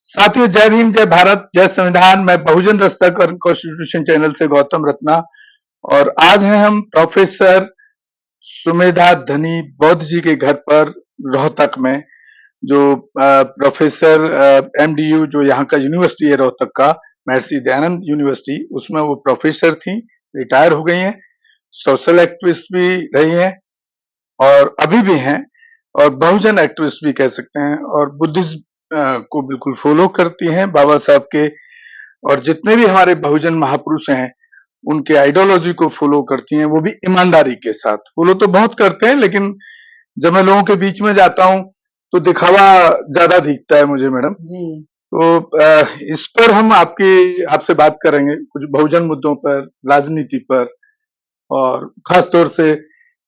साथियों, जय भीम, जय भारत, जय संविधान। मैं बहुजन दस्तक और कॉन्स्टिट्यूशन चैनल से गौतम रत्ना, और आज हैं हम प्रोफेसर सुमेधा धनी बौद्ध जी के घर पर रोहतक में। जो प्रोफेसर एमडीयू, जो यहाँ का यूनिवर्सिटी है रोहतक का, महर्षि दयानंद यूनिवर्सिटी, उसमें वो प्रोफेसर थी, रिटायर हो गई हैं। सोशल एक्टिविस्ट भी रही हैं और अभी भी हैं, और बहुजन एक्टिविस्ट भी कह सकते हैं, और बुद्धिज्म को बिल्कुल फॉलो करती हैं, बाबा साहब के। और जितने भी हमारे बहुजन महापुरुष हैं, उनके आइडियोलॉजी को फॉलो करती हैं, वो भी ईमानदारी के साथ। फॉलो तो बहुत करते हैं, लेकिन जब मैं लोगों के बीच में जाता हूँ तो दिखावा ज्यादा दिखता है मुझे, मैडम जी। तो इस पर हम आपसे बात करेंगे, कुछ बहुजन मुद्दों पर, राजनीति पर, और खास तौर से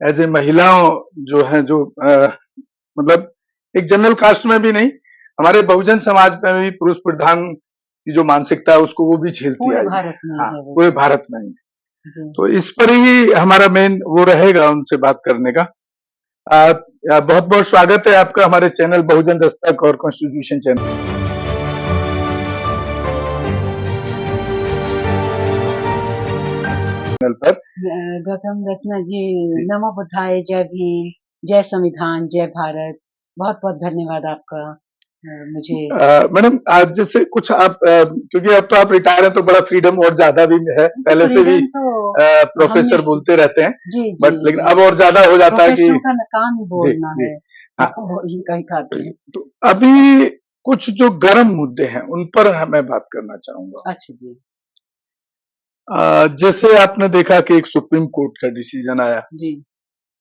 एज ए महिलाओं जो है, जो मतलब एक जनरल कास्ट में भी नहीं, हमारे बहुजन समाज में भी पुरुष प्रधान की जो मानसिकता है, उसको वो भी झेलती पूरे है। भारत में हाँ, है वो। पूरे भारत में ही। जी। तो इस पर ही हमारा मेन वो रहेगा, उनसे बात करने का। बहुत बहुत स्वागत है आपका हमारे चैनल बहुजन दस्तक और कॉन्स्टिट्यूशन चैनल पर। गौतम रत्ना जी, नमो बुद्धाय, जय भीम, जय संविधान, जय भारत। बहुत बहुत धन्यवाद आपका मुझे। मैडम, आज जैसे कुछ आप क्योंकि अब तो आप रिटायर हैं, तो बड़ा फ्रीडम और ज्यादा भी है। पहले से भी तो प्रोफेसर बोलते रहते हैं, जी जी, बट लेकिन अब और ज्यादा हो जाता है कि प्रोफेसरों का काम ही जी बोलना जी। है। हाँ, कहीं खाते हैं। तो अभी कुछ जो गर्म मुद्दे हैं, उन पर मैं बात करना चाहूंगा। अच्छा जी। जैसे आपने देखा कि एक सुप्रीम कोर्ट का डिसीजन आया जी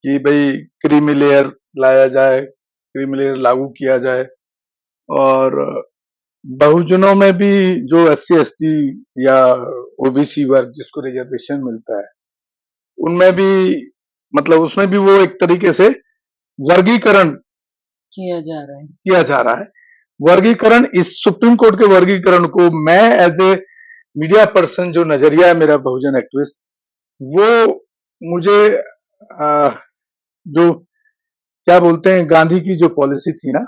कि भाई क्रीमी लेयर लाया जाए, क्रीमी लेयर लागू किया जाए, और बहुजनों में भी जो एससी एसटी या ओबीसी वर्ग जिसको रिजर्वेशन मिलता है, उनमें भी मतलब उसमें भी वो एक तरीके से वर्गीकरण किया जा रहा है। वर्गीकरण, इस सुप्रीम कोर्ट के वर्गीकरण को मैं एज ए मीडिया पर्सन, जो नजरिया है मेरा बहुजन एक्टिविस्ट, वो मुझे जो क्या बोलते हैं, गांधी की जो पॉलिसी थी ना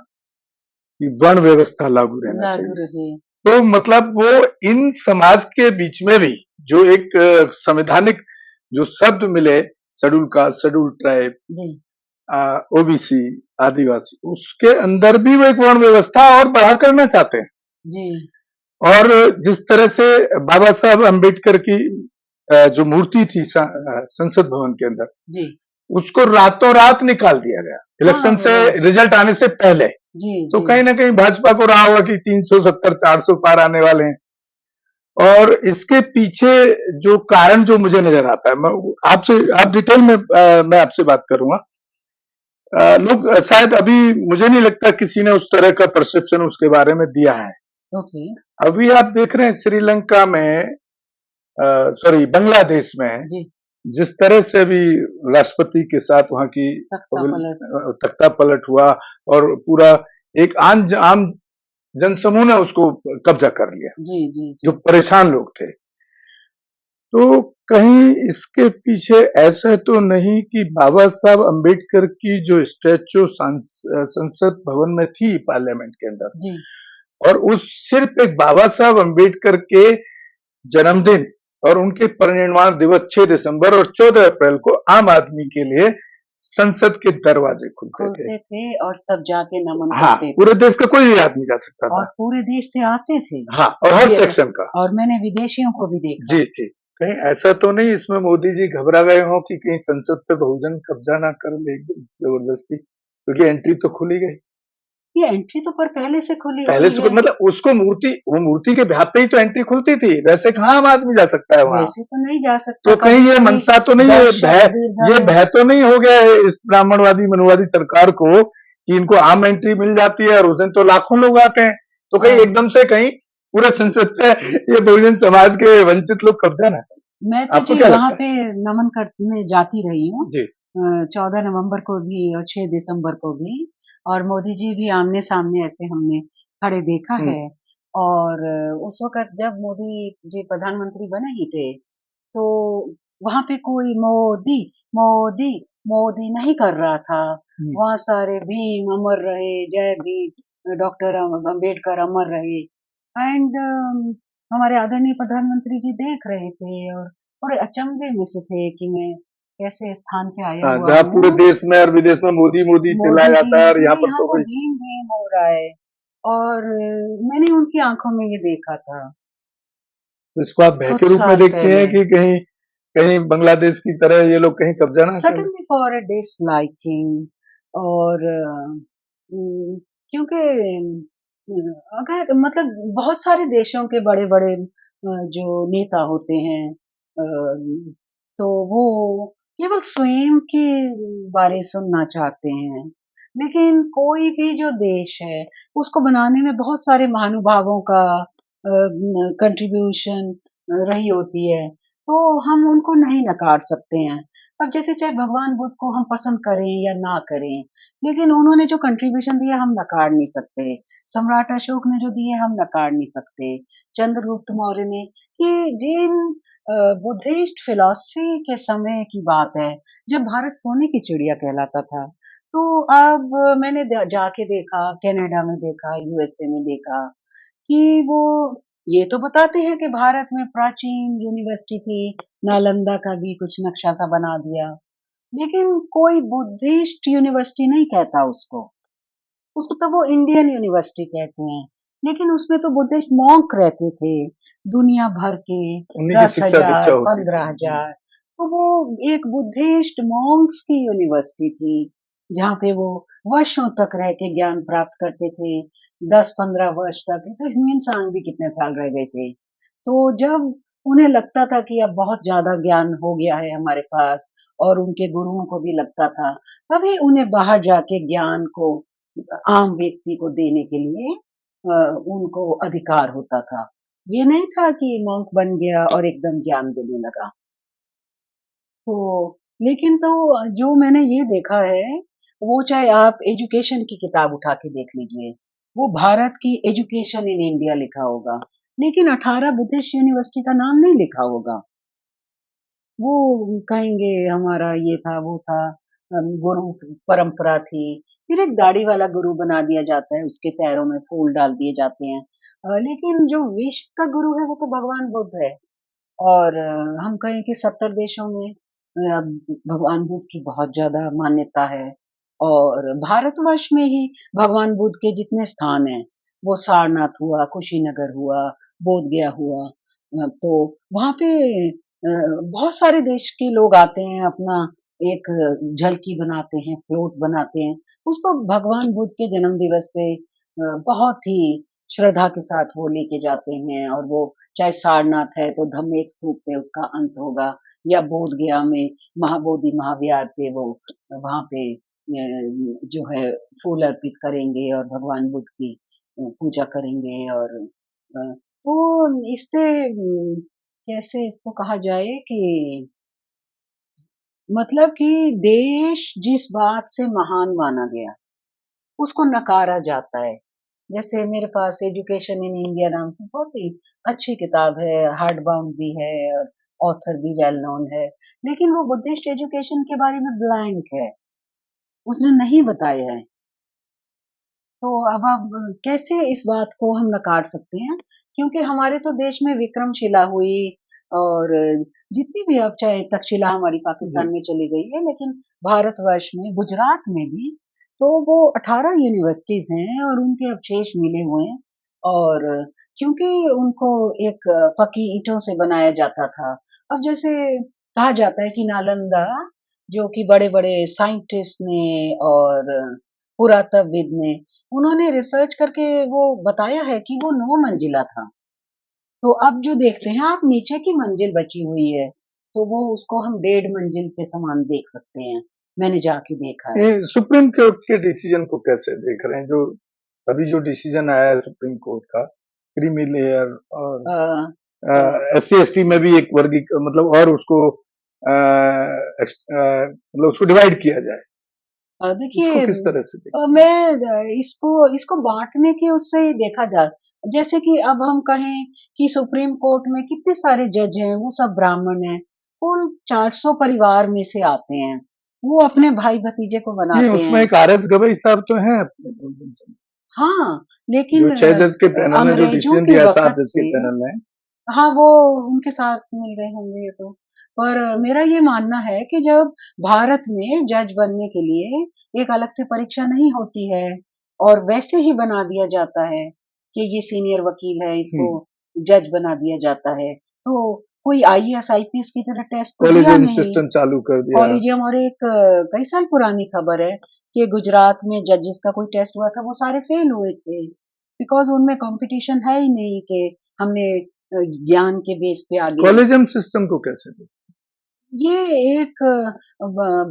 कि वर्ण व्यवस्था लागू रहना चाहिए, तो मतलब वो इन समाज के बीच में भी जो एक संवैधानिक जो शब्द मिले, schedule caste, schedule tribe, OBC, adivasi, उसके अंदर भी वो एक वर्ण व्यवस्था और बढ़ा करना चाहते हैं। जी। और जिस तरह से बाबा साहब अम्बेडकर की जो मूर्ति थी संसद भवन के अंदर, जी, उसको रातों रात निकाल दिया गया, इलेक्शन से रिजल्ट आने से पहले। जी, तो जी। कहीं ना कहीं भाजपा को रहा होगा कि 370 400 पार आने वाले हैं। और इसके पीछे जो कारण जो मुझे नजर आता है, मैं आप डिटेल में मैं आपसे बात करूंगा। लोग शायद अभी, मुझे नहीं लगता किसी ने उस तरह का परसेप्शन उसके बारे में दिया है। ओके। अभी आप देख रहे हैं श्रीलंका में, सॉरी बांग्लादेश में, जी। जिस तरह से अभी राष्ट्रपति के साथ वहां की तख्ता पलट हुआ, और पूरा एक आम जनसमूह ने उसको कब्जा कर लिया। जी जी, जी। जो परेशान लोग थे, तो कहीं इसके पीछे ऐसा तो नहीं कि बाबा साहब अम्बेडकर की जो स्टैच्यू संसद भवन में थी, पार्लियामेंट के अंदर, जी। और उस सिर्फ एक बाबा साहब अम्बेडकर के जन्मदिन और उनके परिनिर्वाण दिवस 6 दिसंबर और 14 अप्रैल को आम आदमी के लिए संसद के दरवाजे खुलते थे और सब जाके नमन हाँ, करते थे। पूरे देश का कोई भी आदमी जा सकता था, और पूरे देश से आते थे। हाँ, और हर सेक्शन का। और मैंने विदेशियों को भी देखा। जी जी। कहीं ऐसा तो नहीं इसमें मोदी जी घबरा गए हो कि कहीं संसद पे बहुजन कब्जा ना कर ले एकदम जबरदस्ती, क्योंकि एंट्री तो खुली गई। ये एंट्री तो पर पहले से खुली पहले से मतलब उसको वो मूर्ति के बिहार पे ही तो एंट्री खुलती थी, वैसे कहाँ आम आदमी जा सकता है वहां? वैसे तो नहीं जा सकता। तो कहीं ये मनसा तो नहीं है, ये भय तो नहीं हो गया है इस ब्राह्मणवादी मनवादी सरकार को कि इनको आम एंट्री मिल जाती है, और उस दिन तो लाखों लोग आते हैं, तो कहीं एकदम से कहीं पूरे संसद पे ये बहुजन समाज के वंचित लोग कब्जा ना। मैं तो जी वहाँ पे नमन करने जाती रही हूँ जी। 14 नवंबर को भी और 6 दिसंबर को भी, और मोदी जी भी आमने सामने ऐसे हमने खड़े देखा है। और उस वक्त जब मोदी जी प्रधानमंत्री बने ही थे, तो वहाँ पे कोई मोदी मोदी मोदी नहीं कर रहा था। वहाँ सारे भीम अमर रहे, जय भीम, डॉक्टर अम्बेडकर अमर रहे, एंड हमारे आदरणीय प्रधानमंत्री जी देख रहे थे और थोड़े अचंभे में से थे कि मैं कैसे स्थान पे आया हाँ, हुआ जहाँ पूरे हूँ। देश में और विदेश में मोदी मोदी चिल्लाया मोदी जी जाता है और यहाँ मोदी, पर यहाँ तो तो कोई भीम भीम हो रहा है और मैंने उनकी आंखों में ये देखा था तो इसको आप भय के कुछ रूप में साल देखते पहले। हैं कि कहीं कहीं बांग्लादेश की तरह ये लोग कहीं कब्जा ना कर लें। Certainly for a disliking और क्योंकि अगर मतलब बहुत सारे देशों के बड़े-बड़े जो नेता होते हैं तो वो केवल स्वयं के बारे सुनना चाहते हैं। लेकिन कोई भी जो देश है, उसको बनाने में बहुत सारे महानुभावों का कंट्रीब्यूशन रही होती है, तो हम उनको नहीं नकार सकते हैं। अब जैसे चाहे भगवान बुद्ध को हम पसंद करें या ना करें, लेकिन उन्होंने जो कंट्रीब्यूशन दिया हम नकार नहीं सकते। सम्राट अशोक ने जो दिए हम नकार नहीं सकते। चंद्रगुप्त मौर्य ने ये जिन बुद्धिस्ट फिलॉसफी के समय की बात है, जब भारत सोने की चिड़िया कहलाता था। तो अब मैंने जाके देखा, कनाडा में देखा, यूएसए में देखा कि वो ये तो बताते हैं कि भारत में प्राचीन यूनिवर्सिटी थी, नालंदा का भी कुछ नक्शा सा बना दिया। लेकिन कोई बुद्धिस्ट यूनिवर्सिटी नहीं कहता उसको। उसको तो वो इंडियन यूनिवर्सिटी कहते हैं। लेकिन उसमें तो बुद्धिस्ट मॉन्क रहते थे, दुनिया भर के उन्हीं की शिक्षा दीक्षा 10,000, होती थी। 15,000। तो वो एक बुद्धिस्ट मॉन्क्स की यूनिवर्सिटी थी, जहाँ पे वो वर्षों तक रह के ज्ञान प्राप्त करते थे, 10-15 वर्ष तक। तो ह्यूएन सांग भी कितने साल रह गए थे। तो जब उन्हें लगता था कि अब बहुत ज़्यादा ज्ञान हो गया है हमारे पास और उनके गुरुओं को भी लगता था, तभी उन्हें बाहर जाके ज्ञान को आम व्यक्ति को देने के लिए उनको अधिकार होता था। ये नहीं था कि मॉन्क बन गया और एकदम ज्ञान देने लगा। तो लेकिन तो जो मैंने ये देखा है, वो चाहे आप एजुकेशन की किताब उठा के देख लीजिए, वो भारत की एजुकेशन इन इंडिया लिखा होगा, लेकिन 18 बुद्धिस्ट यूनिवर्सिटी का नाम नहीं लिखा होगा। वो कहेंगे हमारा ये था, वो था, गुरु की परंपरा थी। फिर एक दाढ़ी वाला गुरु बना दिया जाता है, उसके पैरों में फूल डाल दिए जाते हैं। लेकिन जो विश्व का गुरु है, वो तो भगवान बुद्ध है। और हम कहें कि 70 देशों में भगवान बुद्ध की बहुत ज़्यादा मान्यता है और भारतवर्ष में ही भगवान बुद्ध के जितने स्थान हैं, वो सारनाथ हुआ, कुशीनगर हुआ, बोध गया हुआ। तो वहाँ पे बहुत सारे देश के लोग आते हैं, अपना एक झलकी बनाते हैं, फ्लोट बनाते हैं। उसको भगवान बुद्ध के जन्म दिवस पे बहुत ही श्रद्धा के साथ वो लेके जाते हैं और वो चाहे सारनाथ है तो धम्मेक स्तूप पे उसका अंत होगा या बोध गया में महाबोधि महाविहार पे वो वहाँ पे जो है फूल अर्पित करेंगे और भगवान बुद्ध की पूजा करेंगे और तो इससे कैसे इसको कहा जाए कि मतलब कि देश जिस बात से महान माना गया उसको नकारा जाता है। जैसे मेरे पास एजुकेशन इन इंडिया नाम की बहुत ही अच्छी किताब है, हार्ड बाउंड भी है और ऑथर भी वेल नोन है, लेकिन वो बुद्धिस्ट एजुकेशन के बारे में ब्लैंक है, उसने नहीं बताया है। तो अब आप कैसे इस बात को हम नकार सकते हैं? क्योंकि हमारे तो देश में विक्रमशिला हुई और जितनी भी अब चाहे तक्षशिला हमारी जी। पाकिस्तान में चली गई है, लेकिन भारतवर्ष में गुजरात में भी तो वो 18 यूनिवर्सिटीज़ हैं और उनके अवशेष मिले हुए हैं और क्योंकि उनको एक पक्की ईंटों से बनाया जाता था। अब जैसे कहा जाता है कि नालंदा जो कि बड़े-बड़े साइंटिस्ट ने और पुरातत्वविद ने उन्होंने रिसर्च करके वो बताया है कि वो 9 मंजिला था। तो अब जो देखते हैं आप नीचे की मंजिल बची हुई है, तो वो उसको हम डेढ़ मंजिल के समान देख सकते हैं। मैंने जाके देखा है। ये सुप्रीम कोर्ट के डिसीजन को कैसे देख रहे हैं? जो अभी जो डिसीजन आया है सुप्रीम कोर्ट का, क्रीमी लेयर और अ अ एससी एसटी में भी एक वर्गी मतलब और उसको मतलब उसको डिवाइड किया जाए, इसको देखिए किस तरह से देखते हैं? मैं इसको इसको बाँटने के उससे ही देखा जा जैसे कि अब हम कहें कि सुप्रीम कोर्ट में कितने सारे जज हैं, वो सब ब्राह्मण हैं। कुल 400 परिवार में से आते हैं। वो अपने भाई-भतीजे को नहीं, बनाते उसमें हैं। एक आर एस गवई साहब तो हैं अपने कुलवंश में। हाँ, जो लेकिन 6 जज के पैनल ने जो अंग्रेजों डिसीजन के दिया, 7 वक़्त जज के से पैनल ने, हाँ, वो उनके साथ मिल गए होंगे ये तो। पर मेरा ये मानना है कि जब भारत में जज बनने के लिए एक अलग से परीक्षा नहीं होती है और वैसे ही बना दिया जाता है कि ये सीनियर वकील है, इसको जज बना दिया जाता है। तो कोई आईएएस, आईपीएस की तरह टेस्ट तो दिया कॉलेजियम नहीं। सिस्टम चालू कर दिया। कॉलेजियम और एक कई साल पुरानी खबर है कि गुजरात में जजेस का कोई टेस्ट हुआ था, वो सारे फेल हुए थे। बिकॉज़ उनमें कॉम्पिटिशन है ही नहीं कि हमने ज्ञान के बेस पे आगे कॉलेजियम सिस्टम को कैसे देखते? ये एक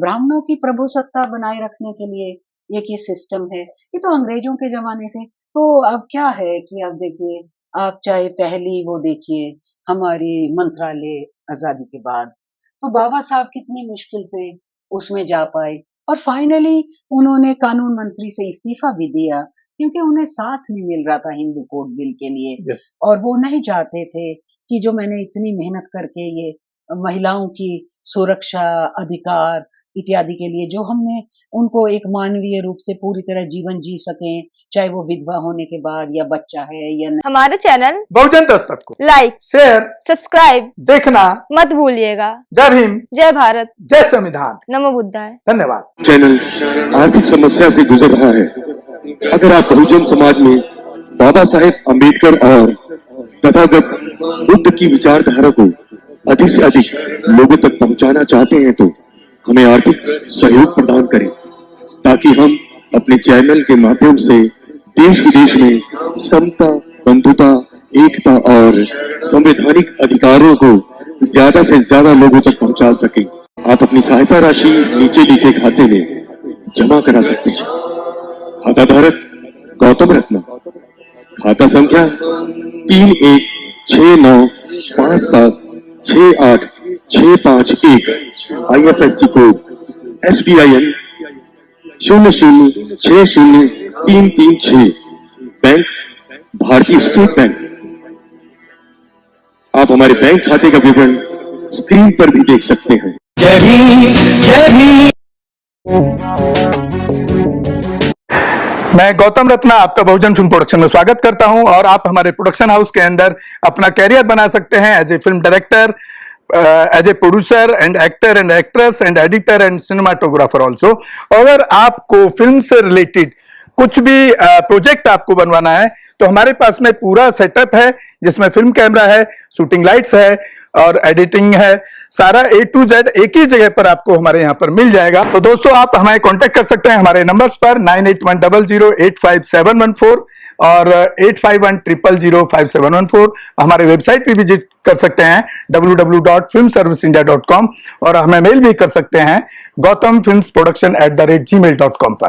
ब्राह्मणों की प्रभुसत्ता बनाए रखने के लिए एक ये सिस्टम है। ये तो अंग्रेजों के जमाने से। तो अब क्या है कि अब देखिए, आप चाहे पहली वो देखिए हमारी मंत्रालय आजादी के बाद, तो बाबा साहब कितनी मुश्किल से उसमें जा पाए और फाइनली उन्होंने कानून मंत्री से इस्तीफा भी दिया क्योंकि उन्हें साथ नहीं मिल रहा था हिंदू कोड बिल के लिए। यस, और वो नहीं चाहते थे कि जो मैंने इतनी मेहनत करके ये महिलाओं की सुरक्षा, अधिकार इत्यादि के लिए जो हमने उनको एक मानवीय रूप से पूरी तरह जीवन जी सकें, चाहे वो विधवा होने के बाद या बच्चा है या नहीं। हमारे चैनल बहुजन दस्तक को लाइक, शेयर, सब्सक्राइब देखना मत भूलिएगा। जय हिंद, जय भारत, जय संविधान। नमो बुद्धाय। धन्यवाद। चैनल आर्थिक समस्या से गुजर रहा है। अगर आप बहुजन समाज में बाबा साहेब अम्बेडकर और तथागत बुद्ध की विचारधारा को अधिक से अधिक लोगों तक पहुंचाना चाहते हैं तो हमें आर्थिक सहयोग प्रदान करें ताकि हम अपने चैनल के माध्यम से देश विदेश में समता, बंधुता, एकता और संवैधानिक अधिकारों को ज्यादा से ज्यादा लोगों तक पहुंचा सकें। आप अपनी सहायता राशि नीचे लिखे खाते में जमा करा सकते हैं। खाता धारक गौतम रत्ना, खाता संख्या 3169576865 IFSC कोड SBIN 0060336, बैंक भारतीय स्टेट बैंक। आप हमारे बैंक खाते का विवरण स्क्रीन पर भी देख सकते हैं। जय भीम, जय भीम। मैं गौतम रत्ना आपका बहुजन फिल्म प्रोडक्शन में स्वागत करता हूं और आप हमारे प्रोडक्शन हाउस के अंदर अपना कैरियर बना सकते हैं as a film director, as a producer and actor and actress and editor and cinematographer also. अगर आपको फिल्म से रिलेटेड कुछ भी प्रोजेक्ट आपको बनवाना है तो हमारे पास में पूरा सेटअप है जिसमें फिल्म कैमरा है, शूटिंग लाइट्स है और एडिटिंग है। सारा A to Z एक ही जगह पर आपको हमारे यहाँ पर मिल जाएगा। तो दोस्तों आप हमें कांटेक्ट कर सकते हैं हमारे नंबर्स पर 9810085714 और 8510005714। हमारे वेबसाइट पे विजिट कर सकते हैं www.filmserviceindia.com और हमें मेल भी कर सकते हैं gautamfilmsproduction@gmail.com पर।